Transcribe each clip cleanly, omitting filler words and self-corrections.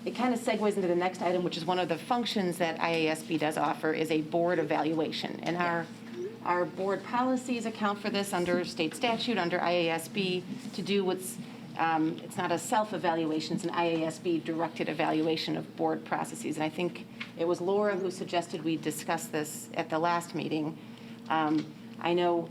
it kind of segues into the next item, which is one of the functions that IASB does offer is a board evaluation. And our board policies account for this under state statute, under IASB, to do what's, it's not a self-evaluation, it's an IASB-directed evaluation of board processes. And I think it was Laura who suggested we discuss this at the last meeting. I know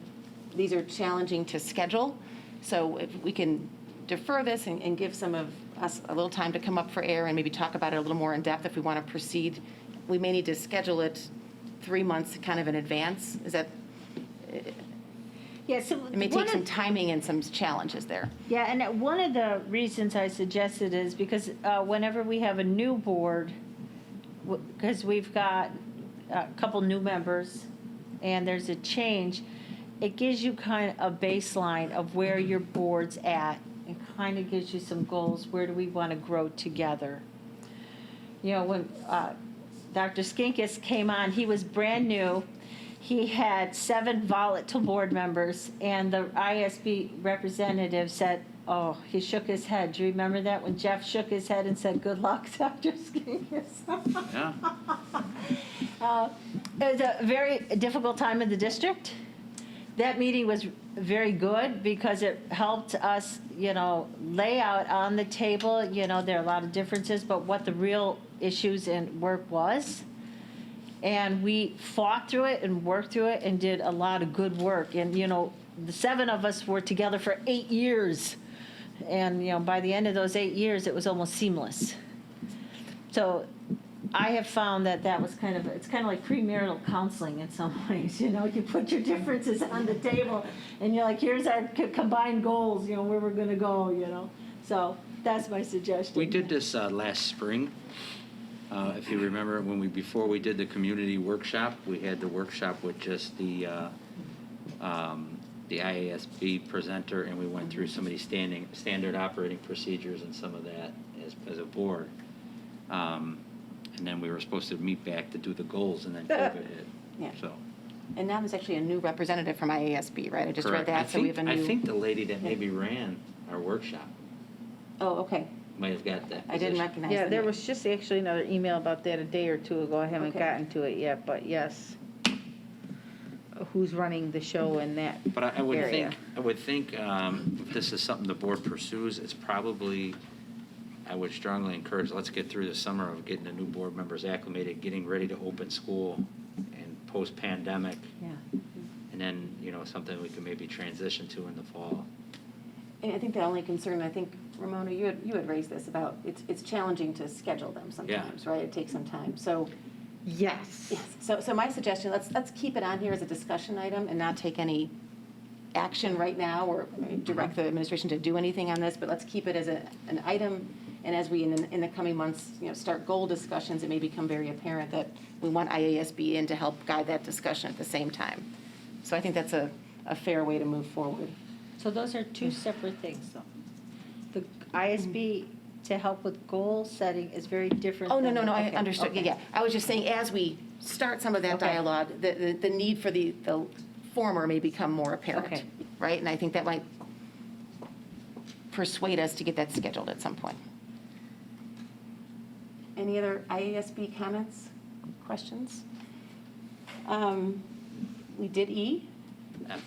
these are challenging to schedule, so if we can defer this and give some of us a little time to come up for air and maybe talk about it a little more in depth if we want to proceed. We may need to schedule it 3 months kind of in advance. Is that, Yeah, so it may take some timing and some challenges there. Yeah, and one of the reasons I suggested is because whenever we have a new board, because we've got a couple new members and there's a change, it gives you kind of a baseline of where your board's at and kind of gives you some goals. Where do we want to grow together? You know, when Dr. Skinkis came on, he was brand new. He had 7 volatile board members, and the ISB representative said, oh, he shook his head. Do you remember that when Jeff shook his head and said, good luck, Dr. Skinkis? Yeah. It was a very difficult time in the district. That meeting was very good because it helped us, you know, lay out on the table, you know, there are a lot of differences, but what the real issues and work was. And we fought through it and worked through it and did a lot of good work. And, you know, the 7 of us were together for 8 years. And, you know, by the end of those 8 years, it was almost seamless. So I have found that that was kind of, it's kind of like premarital counseling in some ways. You know, you put your differences on the table and you're like, here's our combined goals, you know, where we're going to go, you know. So that's my suggestion. We did this last spring. If you remember, before we did the community workshop, we had the workshop with just the IASB presenter, and we went through some of these standard operating procedures and some of that as a board. And then we were supposed to meet back to do the goals, and then COVID hit. Yeah. So. And now there's actually a new representative from IASB, right? I just read Correct. that, so we have a new. I think the lady that maybe ran our workshop Oh, okay. might have got that I didn't position. recognize Yeah, the there name. was just actually another email about that a day or two ago. I haven't Okay. gotten to it yet, but yes. Who's running the show in that But I would area? think if this is something the board pursues, it's probably, I would strongly encourage, let's get through the summer of getting the new board members acclimated, getting ready to open school and post-pandemic. Yeah. And then, you know, something we can maybe transition to in the fall. And I think the only concern, I think, Ramona, you had raised this about, it's challenging to schedule them sometimes, right? It takes some time. So, Yes. yes. So my suggestion, let's keep it on here as a discussion item and not take any action right now or direct the administration to do anything on this, but let's keep it as an item. And as we, in the coming months, you know, start goal discussions, it may become very apparent that we want IASB in to help guide that discussion at the same time. So I think that's a fair way to move forward. So those are 2 separate things, though. The ISB to help with goal setting is very different. Oh, no, than- I okay, understood. okay. Yeah, I was just saying, as we start some of that Okay. dialogue, the need for the former may become more apparent, Okay. right? And I think that might persuade us to get that scheduled at some point. Any other IASB comments, questions? We did E. F.